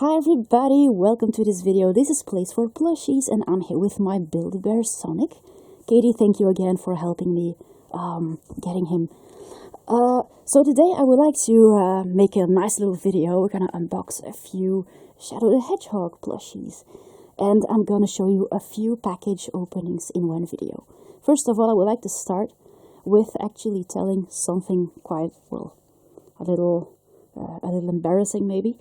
Hi everybody, welcome to this video. This is Place for Plushies and I'm here with my Build-A-Bear Sonic. Katie, thank you again for helping me getting him. So today I would like to make a nice little video. We're gonna unbox a few Shadow the Hedgehog plushies. And I'm gonna show you a few package openings in one video. First of all, I would like to start with actually telling something quite, well, a little embarrassing maybe.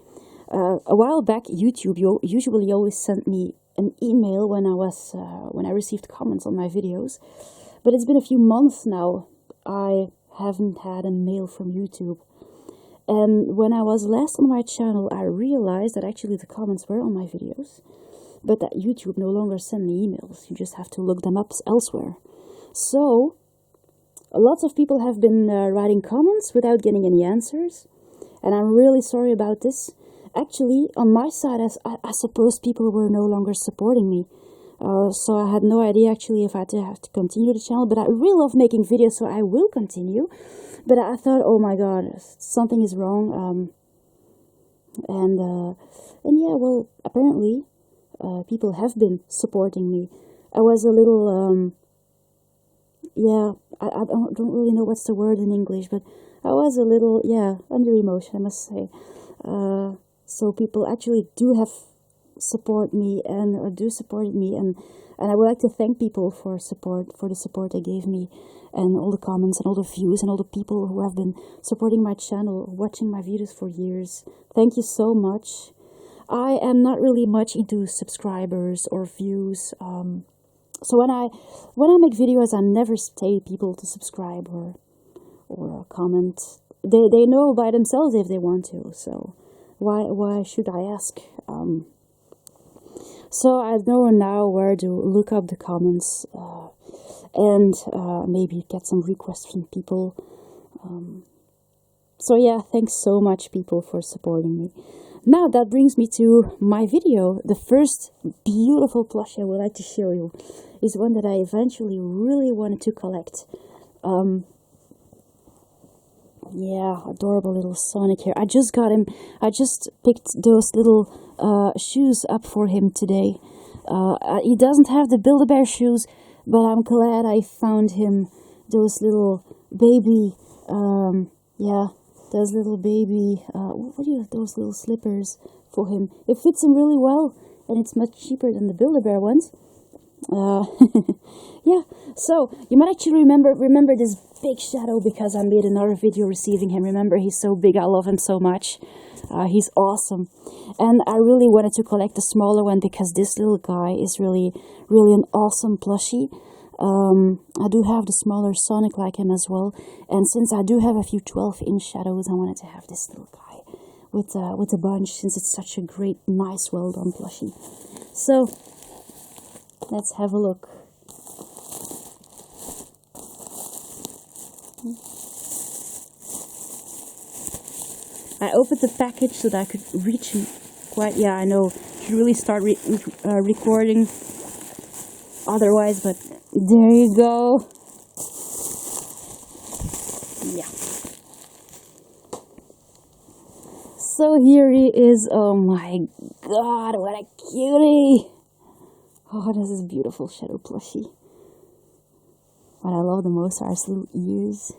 A while back, YouTube usually always sent me an email when I received comments on my videos, but it's been a few months now. I haven't had a mail from YouTube, and when I was last on my channel, I realized that actually the comments were on my videos, but that YouTube no longer send me emails. You just have to look them up elsewhere. So lots of people have been writing comments without getting any answers, and I'm really sorry about this. Actually, on my side, I suppose people were no longer supporting me. So I had no idea actually if I have to continue the channel. But I really love making videos, so I will continue. But I thought, oh my god, something is wrong. And yeah, well, apparently, people have been supporting me. I was a little, yeah, I don't really know what's the word in English, but I was a little, yeah, under emotion, I must say. So people actually do supported me, and I would like to thank people for the support they gave me, and all the comments and all the views and all the people who have been supporting my channel, watching my videos for years. Thank you so much. I am not really much into subscribers or views. So when I make videos, I never tell people to subscribe or comment. They know by themselves if they want to. So why should I ask? So I know now where to look up the comments and maybe get some requests from people. So yeah, thanks so much people for supporting me. Now that brings me to my video. The first beautiful plushie I would like to show you is one that I eventually really wanted to collect. Yeah, adorable little Sonic here. I just got him. I just picked those little shoes up for him today. He doesn't have the Build-A-Bear shoes, but I'm glad I found him those little baby, yeah, those little baby, what do you have, those little slippers for him. It fits him really well, and it's much cheaper than the Build-A-Bear ones. Yeah, so you might actually remember this big Shadow because I made another video receiving him. Remember, he's so big, I love him so much. He's awesome, and I really wanted to collect the smaller one because this little guy is really an awesome plushie. I do have the smaller Sonic like him as well, and since I do have a few 12-inch Shadows, I wanted to have this little guy with a bunch, since it's such a great, nice, well-done plushie. So let's have a look. I opened the package so that I could reach him quite, yeah, I know, should really start recording otherwise, but there you go. Yeah. So here he is. Oh my god, what a cutie. Oh, this is a beautiful Shadow plushie. What I love the most are his little ears.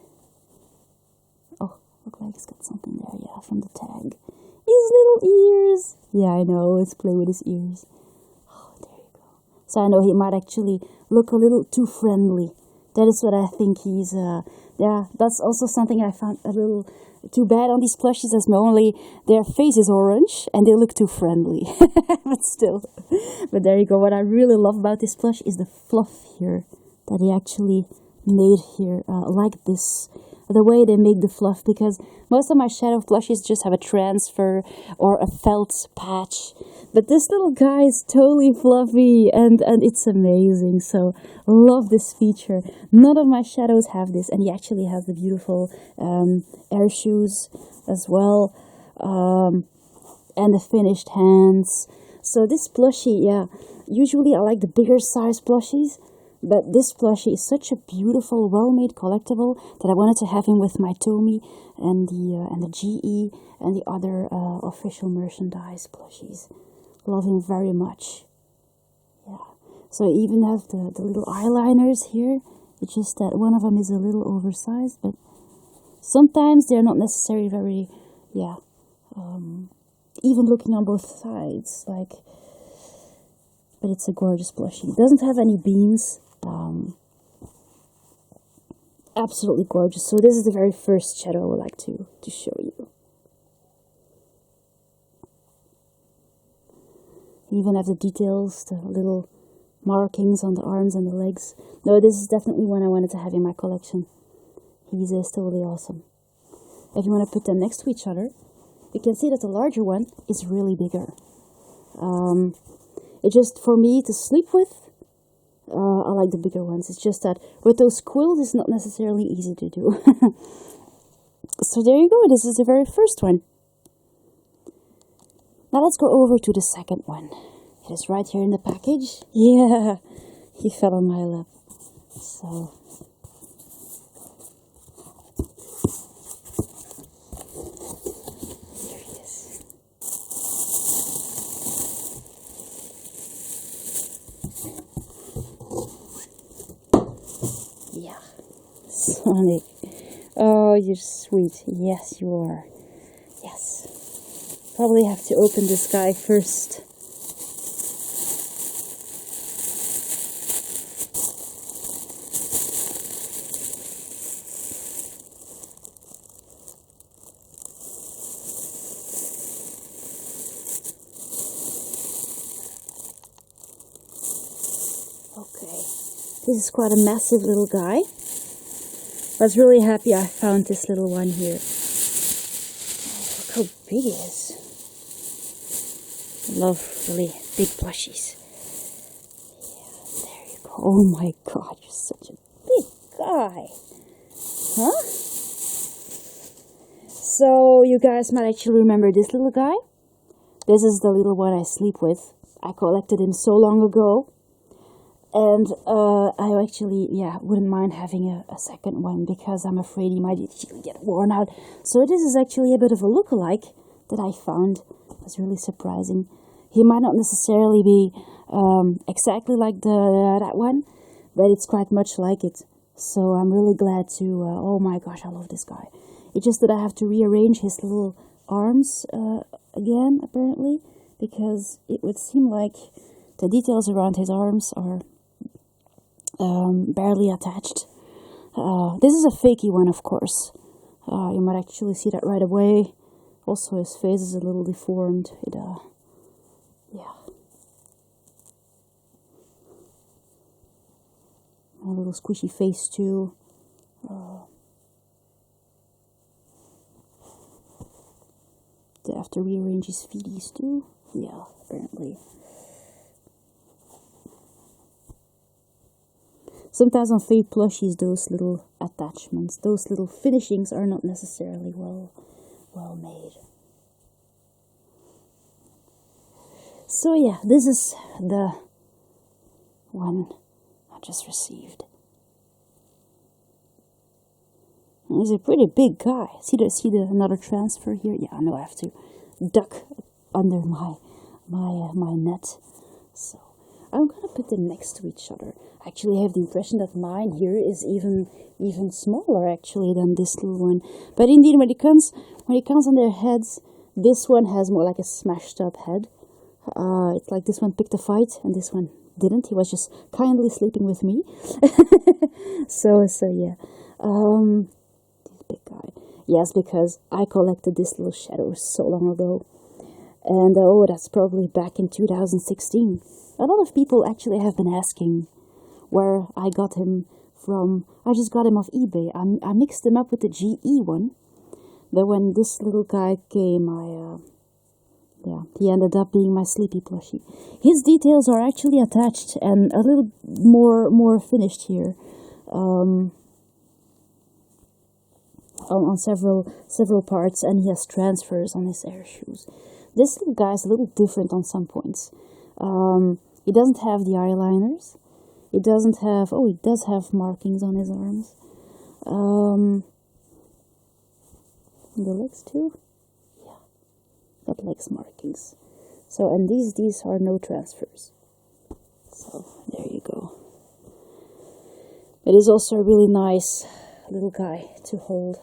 Oh, look like he's got something there, yeah, from the tag. His little ears! Yeah, I know, let's play with his ears. Oh, there you go. So I know he might actually look a little too friendly. That is what I think he's, yeah, that's also something I found a little too bad on these plushies, as normally their face is orange and they look too friendly. But still. But there you go. What I really love about this plush is the fluff here that he actually made here, like this. The way they make the fluff, because most of my Shadow plushies just have a transfer or a felt patch, but this little guy is totally fluffy, and it's amazing. So love this feature. None of my Shadows have this, and he actually has the beautiful air shoes as well, and the finished hands. So this plushie, yeah, usually I like the bigger size plushies, but this plushie is such a beautiful, well-made collectible that I wanted to have him with my Tommy and the GE and the other official merchandise plushies. Love him very much. Yeah. So I even have the little eyeliners here. It's just that one of them is a little oversized, but sometimes they're not necessarily very, yeah, even looking on both sides, like, but it's a gorgeous plushie. It doesn't have any beans. Absolutely gorgeous. So this is the very first shadow I would like to show you. You even have the details, the little markings on the arms and the legs. No, this is definitely one I wanted to have in my collection. He's totally awesome. If you want to put them next to each other, you can see that the larger one is really bigger. It's just for me to sleep with. I like the bigger ones. It's just that with those quills, it's not necessarily easy to do. So there you go. This is the very first one. Now let's go over to the second one. It is right here in the package. Yeah, he fell on my lap. So here he is. Yeah, Sonic. Oh, you're sweet. Yes, you are. Yes. Probably have to open this guy first. Okay, this is quite a massive little guy. I was really happy I found this little one here. Oh, look how big he is. I love really big plushies. Yeah, there you go. Oh my god, you're such a big guy. Huh? So you guys might actually remember this little guy. This is the little one I sleep with. I collected him so long ago. And I actually, yeah, wouldn't mind having a second one because I'm afraid he might get worn out. So this is actually a bit of a look-alike that I found. It was really surprising. He might not necessarily be exactly like that one, but it's quite much like it. So I'm really glad to, oh my gosh, I love this guy. It's just that I have to rearrange his little arms again, apparently, because it would seem like the details around his arms are barely attached. This is a fakey one, of course. You might actually see that right away. Also, his face is a little deformed. Yeah. A little squishy face too. They have to rearrange his feeties too. Yeah, apparently. Sometimes on fake plushies, those little attachments, those little finishings are not necessarily well made. So yeah, this is the one I just received. And he's a pretty big guy. See the another transfer here? Yeah, I know I have to duck under my net. So I'm gonna put them next to each other. Actually, I have the impression that mine here is even smaller actually than this little one. But indeed, when it comes on their heads, this one has more like a smashed up head. It's like this one picked a fight and this one didn't. He was just kindly sleeping with me. so yeah. This big guy. Yes, because I collected this little shadow so long ago. And oh, that's probably back in 2016. A lot of people actually have been asking where I got him from. I just got him off eBay. I mixed him up with the GE one. But when this little guy came, yeah, he ended up being my sleepy plushie. His details are actually attached and a little more finished here. On several parts, and he has transfers on his air shoes. This little guy is a little different on some points. He doesn't have the eyeliners. It doesn't have, oh, it does have markings on his arms. The legs too. Yeah. got legs markings. So, and these are no transfers. So, there you go. It is also a really nice little guy to hold,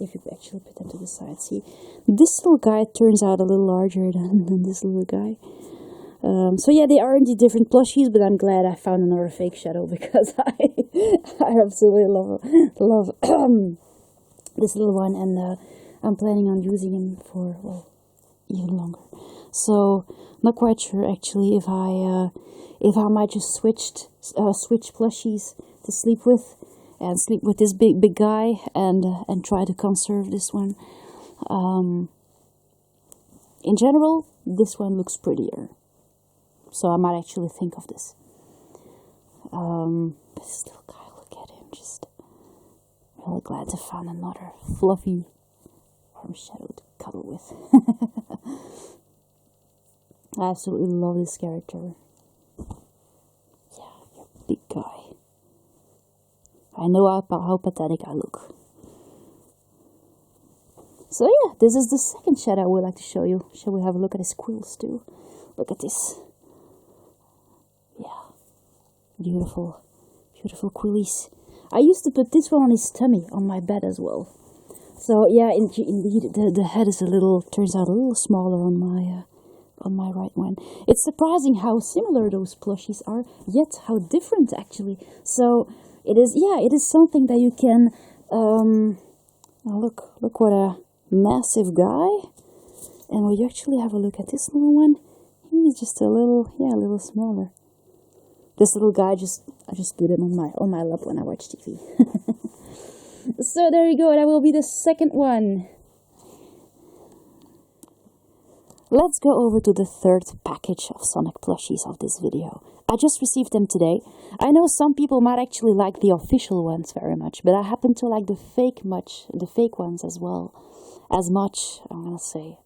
if you actually put them to the side. See, this little guy turns out a little larger than this little guy. So yeah, they are indeed different plushies, but I'm glad I found another fake shadow, because I absolutely love this little one, and I'm planning on using him for, well, even longer. So not quite sure actually if I might just switch plushies to sleep with, and sleep with this big guy, and try to conserve this one. In general, this one looks prettier, so I might actually think of this. This little guy, look at him, just really glad to find another fluffy warm shadow to cuddle with. I absolutely love this character. Yeah, you're a big guy. I know how pathetic I look. So yeah, this is the second shadow I would like to show you. Shall we have a look at his quills too? Look at this. Yeah, beautiful, beautiful quillies. I used to put this one on his tummy on my bed as well. So yeah, indeed, the head is turns out a little smaller on my right one. It's surprising how similar those plushies are, yet how different actually. So it is something that you can, look what a massive guy. And when you actually have a look at this little one, he's just a little smaller. This little guy, I just put him on my lap when I watch TV. So there you go, that will be the second one. Let's go over to the third package of Sonic plushies of this video. I just received them today. I know some people might actually like the official ones very much, but I happen to like the fake ones as well. As much, I'm gonna say.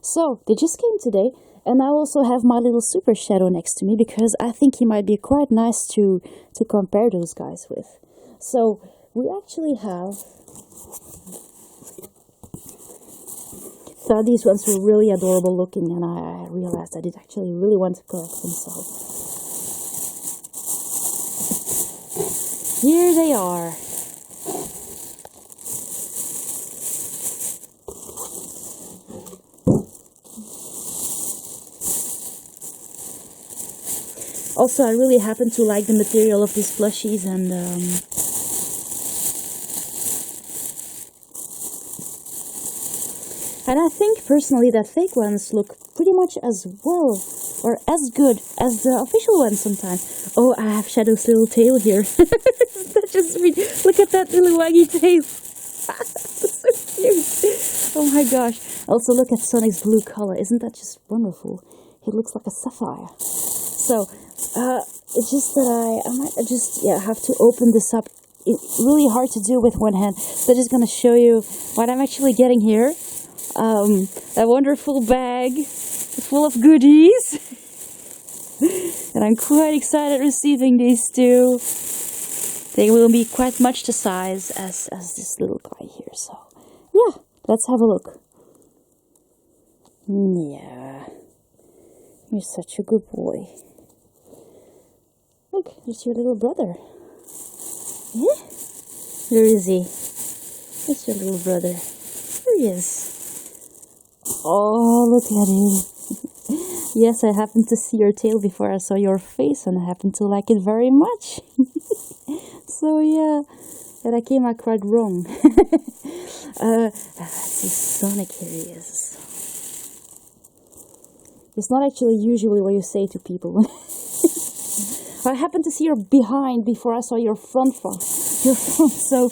So, they just came today, and I also have my little super shadow next to me, because I think he might be quite nice to compare those guys with. So, we actually have... thought these ones were really adorable looking, and I realized I did actually really want to collect them, so here they are. Also, I really happen to like the material of these plushies, and I think personally that fake ones look pretty much as well or as good as the official ones sometimes. Oh, I have Shadow's little tail here. That's just sweet. Look at that little waggy tail. That's so cute. Oh my gosh. Also look at Sonic's blue color. Isn't that just wonderful? He looks like a sapphire. So, it's just that I might just have to open this up. It's really hard to do with one hand. So I'm just going to show you what I'm actually getting here. A wonderful bag full of goodies. And I'm quite excited receiving these two. They will be quite much the size as this little guy here. So, yeah, let's have a look. Yeah. You're such a good boy. Look, there's your little brother. Yeah? Where is he? There's your little brother. There he is. Oh, look at him. Yes, I happened to see your tail before I saw your face, and I happen to like it very much. So, yeah. And I came out quite wrong. Let's see, Sonic, here he is. It's not actually usually what you say to people. I happened to see your behind before I saw your front. So...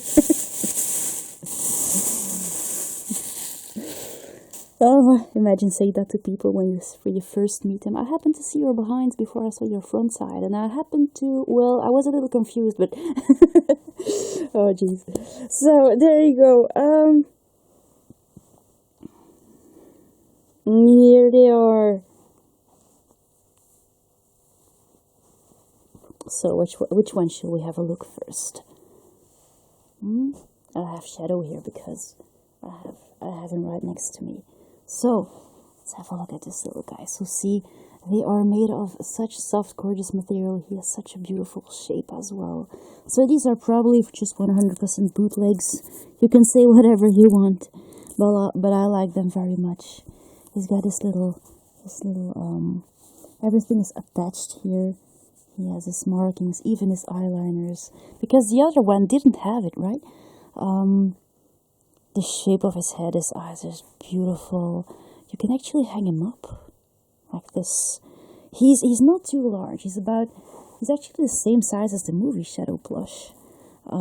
Oh, imagine saying that to people when you first meet them. I happened to see your behinds before I saw your front side, and I happened to, well, I was a little confused, but oh jeez. So there you go. Here they are. So which one shall we have a look first? I have Shadow here because I have him right next to me. So, let's have a look at this little guy. So see, they are made of such soft, gorgeous material. He has such a beautiful shape as well. So these are probably just 100% bootlegs. You can say whatever you want, but I like them very much. He's got this little, everything is attached here. He has his markings, even his eyeliners, because the other one didn't have it, right? The shape of his head, his eyes is beautiful. You can actually hang him up like this. He's not too large. He's actually the same size as the movie Shadow plush. He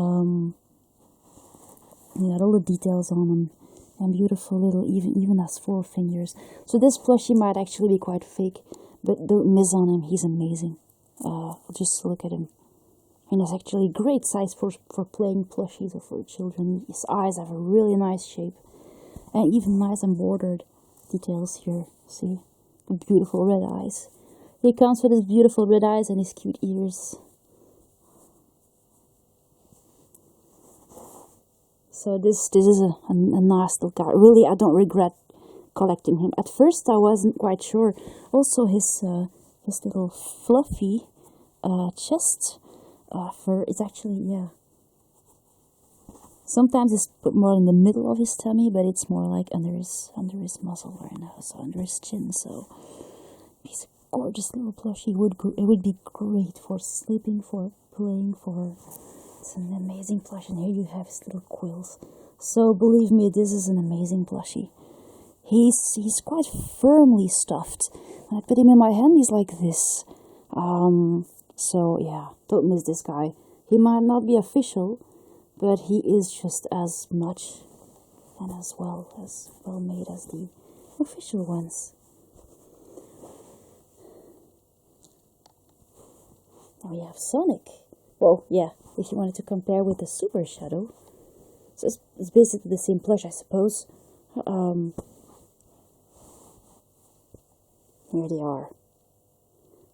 got all the details on him, and beautiful little, even has 4 fingers. So this plushie might actually be quite fake, but don't miss on him. He's amazing. Just look at him. And it's actually a great size for playing plushies or for children. His eyes have a really nice shape, and even nice embroidered details here. See, the beautiful red eyes. He comes with his beautiful red eyes and his cute ears. So this is a nice little guy. Really, I don't regret collecting him. At first, I wasn't quite sure. Also, his little fluffy chest fur is actually, yeah. Sometimes it's put more in the middle of his tummy, but it's more like under his muscle right now, so under his chin. So he's a gorgeous little plushie. It would be great for sleeping, for playing, for. It's an amazing plush, and here you have his little quills. So believe me, this is an amazing plushie. He's quite firmly stuffed. When I put him in my hand, he's like this. So yeah, don't miss this guy. He might not be official, but he is just as much and as well made as the official ones. Now we have Sonic. Well, yeah, if you wanted to compare with the Super Shadow. So it's basically the same plush, I suppose. Here they are.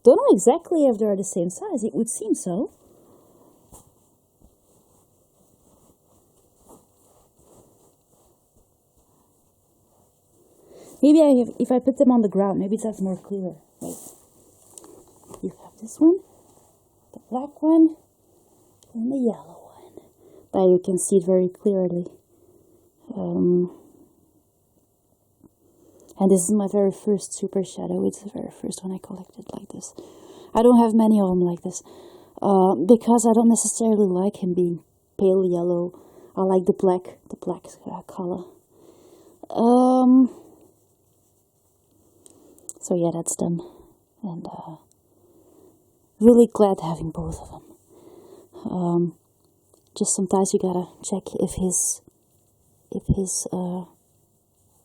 Don't know exactly if they're the same size. It would seem so. Maybe if I put them on the ground, maybe that's more clearer. Wait. You have this one, the black one, and the yellow one. There you can see it very clearly. And this is my very first Super Shadow. It's the very first one I collected like this. I don't have many of them like this. Because I don't necessarily like him being pale yellow. I like the black color. So yeah, that's them. And really glad having both of them. Just sometimes you gotta check if his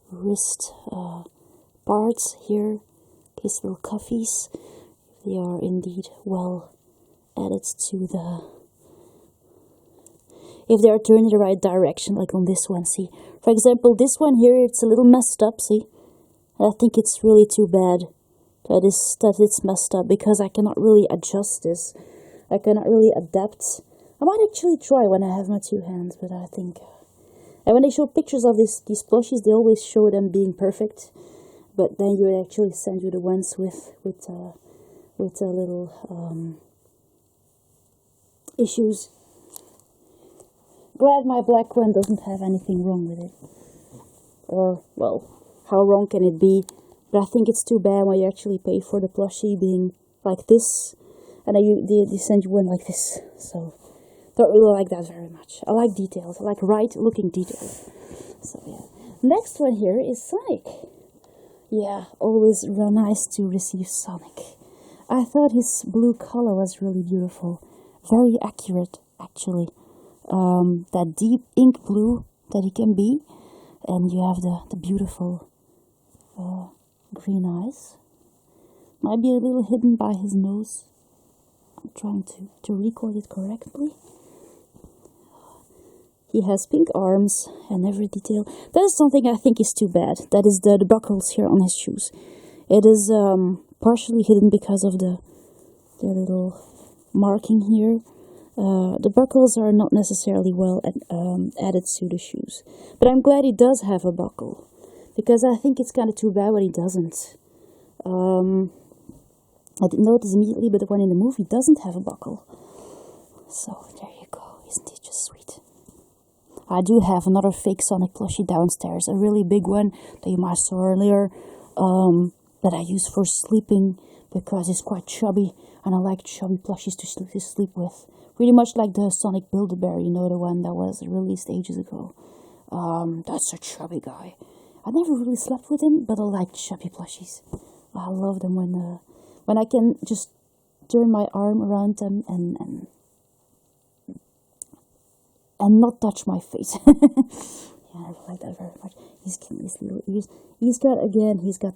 wrist parts here, his little cuffies, they are indeed well added to the, if they are turned in the right direction, like on this one. See, for example, this one here, it's a little messed up. See, I think it's really too bad that it's messed up, because I cannot really adjust this. I cannot really adapt. I might actually try when I have my 2 hands, but I think. And when they show pictures of these plushies, they always show them being perfect, but then you actually send you the ones with a little issues. Glad my black one doesn't have anything wrong with it. Or, well, how wrong can it be? But I think it's too bad when you actually pay for the plushie being like this, and then they send you one like this. So, don't really like that very much. I like details. I like right-looking details. So, yeah. Next one here is Sonic. Yeah, always real nice to receive Sonic. I thought his blue color was really beautiful. Very accurate, actually. That deep ink blue that he can be. And you have the beautiful green eyes. Might be a little hidden by his nose. I'm trying to record it correctly. He has pink arms and every detail. That is something I think is too bad. That is the buckles here on his shoes. It is partially hidden because of the little marking here. The buckles are not necessarily well added to the shoes. But I'm glad he does have a buckle, because I think it's kind of too bad when he doesn't. I didn't notice immediately, but the one in the movie doesn't have a buckle. So there you go, isn't it just sweet? I do have another fake Sonic plushie downstairs, a really big one that you might saw earlier, that I use for sleeping because it's quite chubby, and I like chubby plushies to sleep with. Pretty much like the Sonic Build-A-Bear, you know, the one that was released ages ago. That's a chubby guy. I never really slept with him, but I like chubby plushies. I love them when I can just turn my arm around them and not touch my face. Yeah, I like that very much. He's cute, his little ears. He's got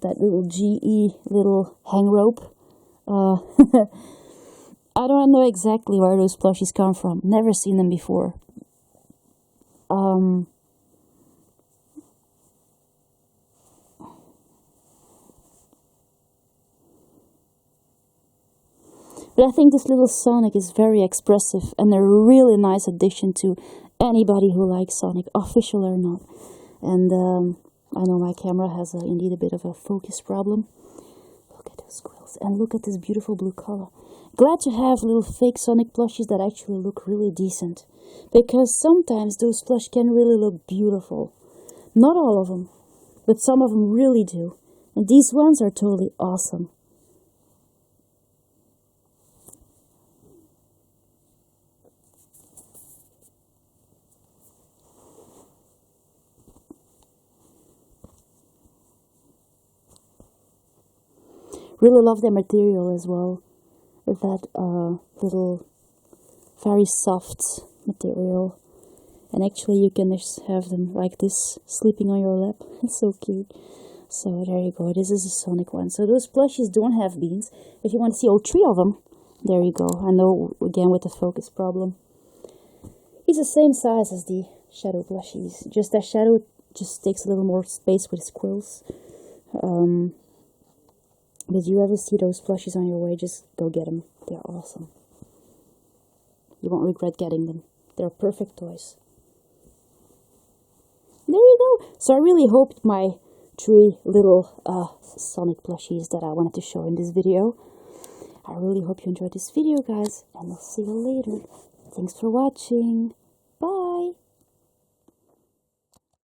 that little GE little hang rope. I don't know exactly where those plushies come from. Never seen them before. But I think this little Sonic is very expressive and a really nice addition to anybody who likes Sonic, official or not. And I know my camera has indeed a bit of a focus problem. Look at those squirrels and look at this beautiful blue color. Glad to have little fake Sonic plushies that actually look really decent. Because sometimes those plush can really look beautiful. Not all of them, but some of them really do. And these ones are totally awesome. Really love their material as well. That little very soft material. And actually you can just have them like this, sleeping on your lap. It's so cute. So there you go, this is a Sonic one. So those plushies don't have beans. If you want to see all three of them, there you go. I know, again, with the focus problem. He's the same size as the Shadow plushies. Just that Shadow just takes a little more space with his quills. Did you ever see those plushies on your way? Just go get them. They're awesome. You won't regret getting them. They're perfect toys. There you go. So I really hope my 3 little Sonic plushies that I wanted to show in this video. I really hope you enjoyed this video, guys. And I'll see you later. Thanks for watching.